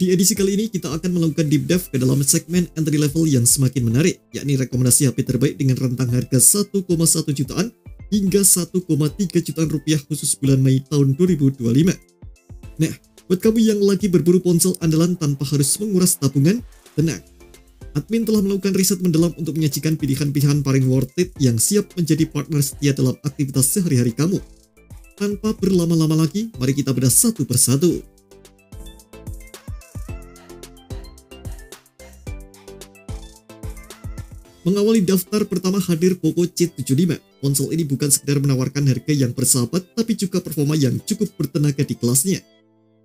Di edisi kali ini kita akan melakukan deep dive ke dalam segmen entry level yang semakin menarik, yakni rekomendasi HP terbaik dengan rentang harga 1,1 jutaan hingga 1,3 jutaan rupiah khusus bulan Mei tahun 2025. Nah, buat kamu yang lagi berburu ponsel andalan tanpa harus menguras tabungan, tenang. Admin telah melakukan riset mendalam untuk menyajikan pilihan-pilihan paling worth it yang siap menjadi partner setia dalam aktivitas sehari-hari kamu. Tanpa berlama-lama lagi, mari kita bedah satu persatu. Mengawali daftar pertama hadir Poco C75. Ponsel ini bukan sekedar menawarkan harga yang bersahabat, tapi juga performa yang cukup bertenaga di kelasnya.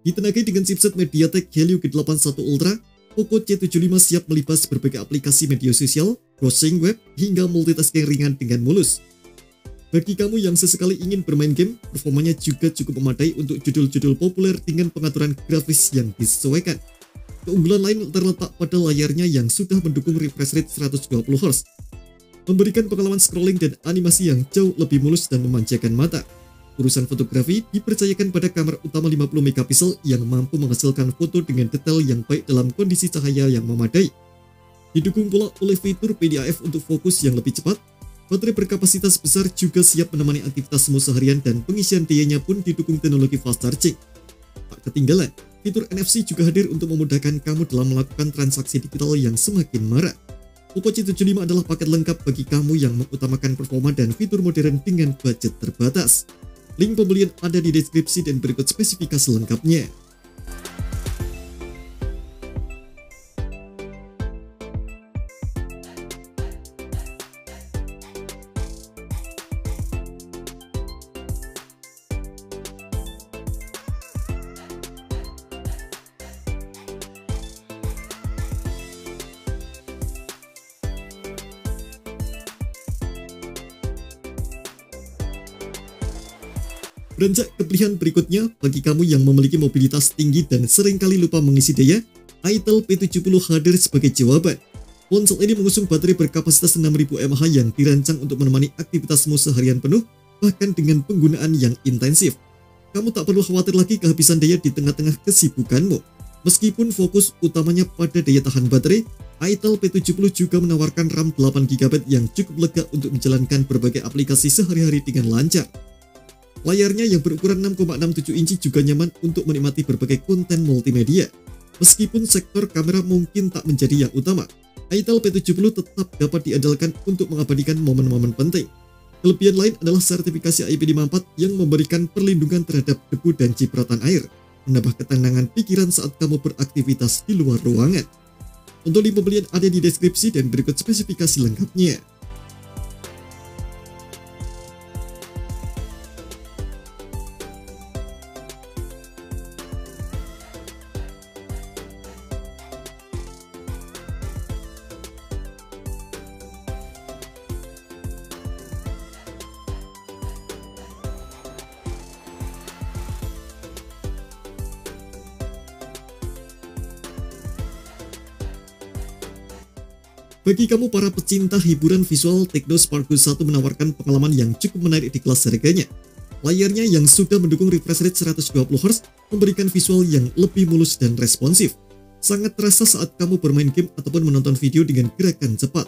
Ditenagai dengan chipset MediaTek Helio G81 Ultra, Poco C75 siap melibas berbagai aplikasi media sosial, browsing web, hingga multitasking ringan dengan mulus. Bagi kamu yang sesekali ingin bermain game, performanya juga cukup memadai untuk judul-judul populer dengan pengaturan grafis yang disesuaikan. Keunggulan lain terletak pada layarnya yang sudah mendukung refresh rate 120Hz, memberikan pengalaman scrolling dan animasi yang jauh lebih mulus dan memanjakan mata. Urusan fotografi dipercayakan pada kamera utama 50 MP yang mampu menghasilkan foto dengan detail yang baik dalam kondisi cahaya yang memadai. Didukung pula oleh fitur PDAF untuk fokus yang lebih cepat. Baterai berkapasitas besar juga siap menemani aktivitasmu seharian dan pengisian dayanya pun didukung teknologi fast charging. Tak ketinggalan, fitur NFC juga hadir untuk memudahkan kamu dalam melakukan transaksi digital yang semakin marak. Poco C75 adalah paket lengkap bagi kamu yang mengutamakan performa dan fitur modern dengan budget terbatas. Link pembelian ada di deskripsi dan berikut spesifikasi lengkapnya. Beranjak ke pilihan berikutnya, bagi kamu yang memiliki mobilitas tinggi dan seringkali lupa mengisi daya, itel P70 hadir sebagai jawaban. Ponsel ini mengusung baterai berkapasitas 6000 mAh yang dirancang untuk menemani aktivitasmu seharian penuh, bahkan dengan penggunaan yang intensif. Kamu tak perlu khawatir lagi kehabisan daya di tengah-tengah kesibukanmu. Meskipun fokus utamanya pada daya tahan baterai, itel P70 juga menawarkan RAM 8GB yang cukup lega untuk menjalankan berbagai aplikasi sehari-hari dengan lancar. Layarnya yang berukuran 6,67 inci juga nyaman untuk menikmati berbagai konten multimedia. Meskipun sektor kamera mungkin tak menjadi yang utama, itel P70 tetap dapat diandalkan untuk mengabadikan momen-momen penting. Kelebihan lain adalah sertifikasi IP54 yang memberikan perlindungan terhadap debu dan cipratan air, menambah ketenangan pikiran saat kamu beraktivitas di luar ruangan. Untuk link pembelian ada di deskripsi dan berikut spesifikasi lengkapnya. Bagi kamu para pecinta hiburan visual, Tecno Spark Go 1 menawarkan pengalaman yang cukup menarik di kelas harganya. Layarnya yang sudah mendukung refresh rate 120Hz memberikan visual yang lebih mulus dan responsif. Sangat terasa saat kamu bermain game ataupun menonton video dengan gerakan cepat.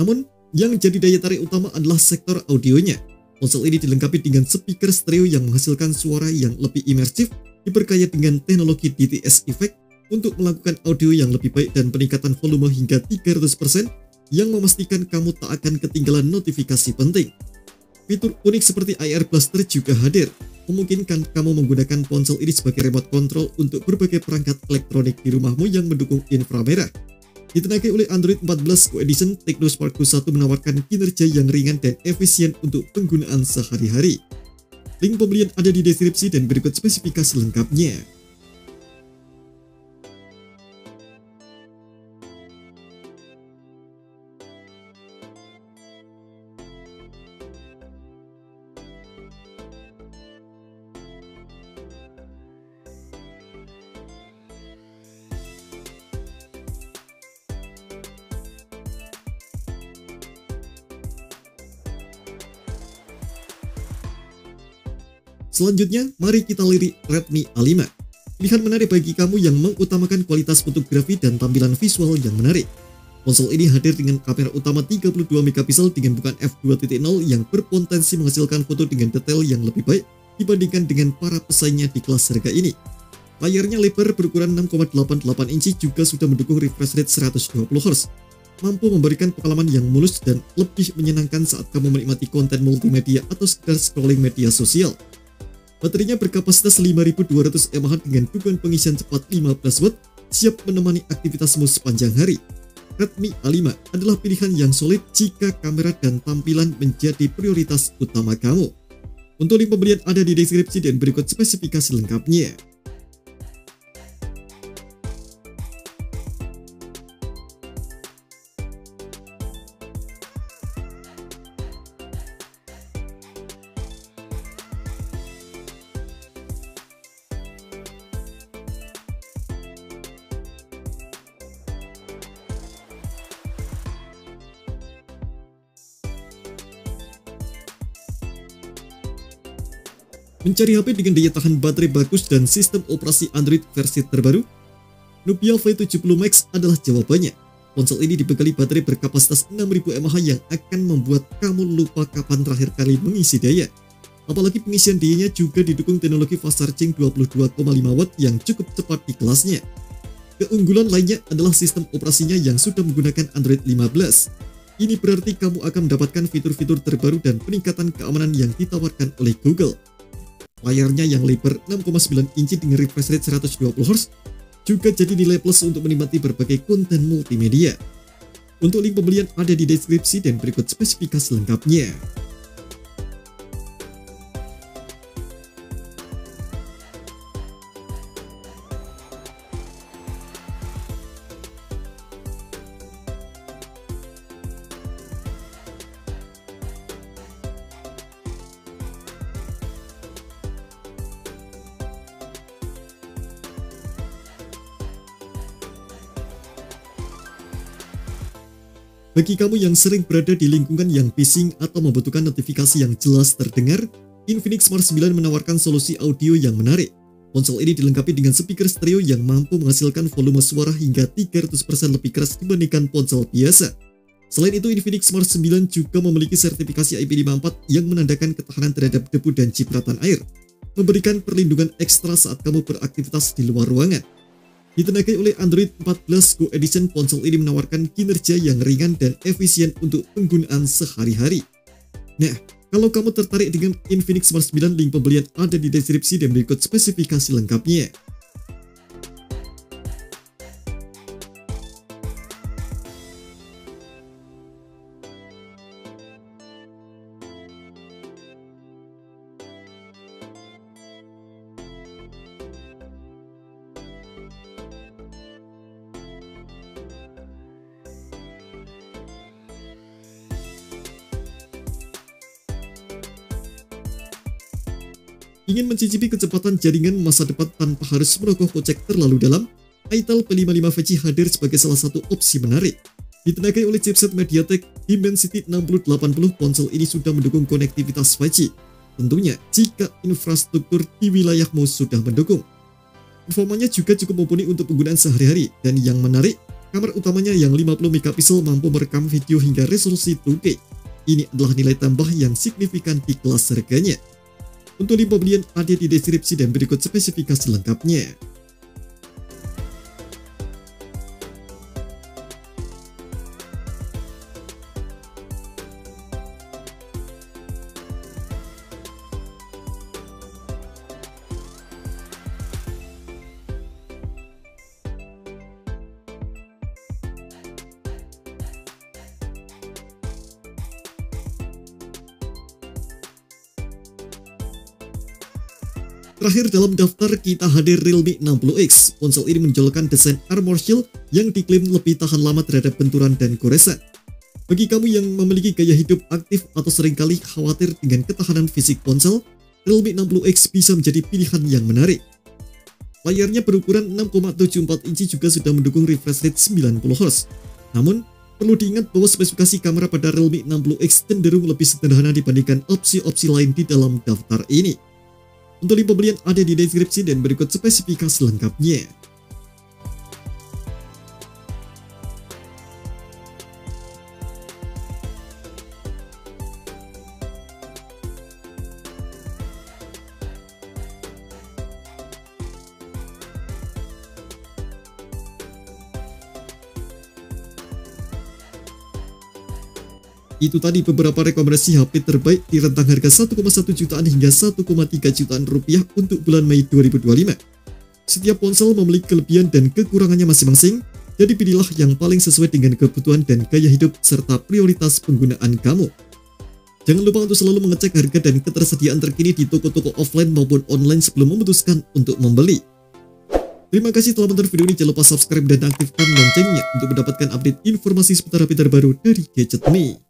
Namun, yang jadi daya tarik utama adalah sektor audionya. Ponsel ini dilengkapi dengan speaker stereo yang menghasilkan suara yang lebih imersif, diperkaya dengan teknologi DTS Effect untuk melakukan audio yang lebih baik dan peningkatan volume hingga 300% yang memastikan kamu tak akan ketinggalan notifikasi penting. Fitur unik seperti IR Blaster juga hadir, memungkinkan kamu menggunakan ponsel ini sebagai remote control untuk berbagai perangkat elektronik di rumahmu yang mendukung inframerah. Ditenagai oleh Android 14 Go Edition, Tecno Spark Go 1 menawarkan kinerja yang ringan dan efisien untuk penggunaan sehari-hari. Link pembelian ada di deskripsi dan berikut spesifikasi lengkapnya. Selanjutnya, mari kita lirik Redmi A5. Pilihan menarik bagi kamu yang mengutamakan kualitas fotografi dan tampilan visual yang menarik. Konsol ini hadir dengan kamera utama 32 megapiksel dengan bukaan f2.0 yang berpotensi menghasilkan foto dengan detail yang lebih baik dibandingkan dengan para pesaingnya di kelas harga ini. Layarnya lebar berukuran 6,88 inci juga sudah mendukung refresh rate 120 Hz, mampu memberikan pengalaman yang mulus dan lebih menyenangkan saat kamu menikmati konten multimedia atau sekedar scrolling media sosial. Baterainya berkapasitas 5200 mAh dengan dukungan pengisian cepat 15 Watt, siap menemani aktivitasmu sepanjang hari. Redmi A5 adalah pilihan yang solid jika kamera dan tampilan menjadi prioritas utama kamu. Untuk link pembelian ada di deskripsi dan berikut spesifikasi lengkapnya. Mencari HP dengan daya tahan baterai bagus dan sistem operasi Android versi terbaru? Nubia V70 Max adalah jawabannya. Ponsel ini dibekali baterai berkapasitas 6000 mAh yang akan membuat kamu lupa kapan terakhir kali mengisi daya. Apalagi pengisian dayanya juga didukung teknologi fast charging 22,5 Watt yang cukup cepat di kelasnya. Keunggulan lainnya adalah sistem operasinya yang sudah menggunakan Android 15. Ini berarti kamu akan mendapatkan fitur-fitur terbaru dan peningkatan keamanan yang ditawarkan oleh Google. Layarnya yang lebar 6,9 inci dengan refresh rate 120 Hz juga jadi nilai plus untuk menikmati berbagai konten multimedia. Untuk link pembelian ada di deskripsi dan berikut spesifikasi lengkapnya. Bagi kamu yang sering berada di lingkungan yang bising atau membutuhkan notifikasi yang jelas terdengar, Infinix Smart 9 menawarkan solusi audio yang menarik. Ponsel ini dilengkapi dengan speaker stereo yang mampu menghasilkan volume suara hingga 300% lebih keras dibandingkan ponsel biasa. Selain itu, Infinix Smart 9 juga memiliki sertifikasi IP54 yang menandakan ketahanan terhadap debu dan cipratan air, memberikan perlindungan ekstra saat kamu beraktivitas di luar ruangan. Ditenagai oleh Android 14 Go Edition, ponsel ini menawarkan kinerja yang ringan dan efisien untuk penggunaan sehari-hari. Nah, kalau kamu tertarik dengan Infinix Smart 9, link pembelian ada di deskripsi dan berikut spesifikasi lengkapnya. Ingin mencicipi kecepatan jaringan masa depan tanpa harus merogoh kocek terlalu dalam? Itel P55 5G hadir sebagai salah satu opsi menarik. Ditenagai oleh chipset MediaTek Dimensity 6080, ponsel ini sudah mendukung konektivitas 5G. Tentunya jika infrastruktur di wilayahmu sudah mendukung. Performanya juga cukup mumpuni untuk penggunaan sehari-hari, dan yang menarik, kamera utamanya yang 50 megapiksel mampu merekam video hingga resolusi 2K. Ini adalah nilai tambah yang signifikan di kelas harganya. Untuk link pembelian ada di deskripsi dan berikut spesifikasi lengkapnya. Terakhir dalam daftar kita hadir Realme 60X. Ponsel ini menonjolkan desain armor shield yang diklaim lebih tahan lama terhadap benturan dan goresan. Bagi kamu yang memiliki gaya hidup aktif atau seringkali khawatir dengan ketahanan fisik ponsel, Realme 60X bisa menjadi pilihan yang menarik. Layarnya berukuran 6,74 inci juga sudah mendukung refresh rate 90 Hz. Namun, perlu diingat bahwa spesifikasi kamera pada Realme 60X cenderung lebih sederhana dibandingkan opsi-opsi lain di dalam daftar ini. Untuk link pembelian ada di deskripsi dan berikut spesifikasi lengkapnya. Itu tadi beberapa rekomendasi HP terbaik di rentang harga 1,1 jutaan hingga 1,3 jutaan rupiah untuk bulan Mei 2025. Setiap ponsel memiliki kelebihan dan kekurangannya masing-masing, jadi pilihlah yang paling sesuai dengan kebutuhan dan gaya hidup serta prioritas penggunaan kamu. Jangan lupa untuk selalu mengecek harga dan ketersediaan terkini di toko-toko offline maupun online sebelum memutuskan untuk membeli. Terima kasih telah menonton video ini, jangan lupa subscribe dan aktifkan loncengnya untuk mendapatkan update informasi seputar HP terbaru dari Gadget Me.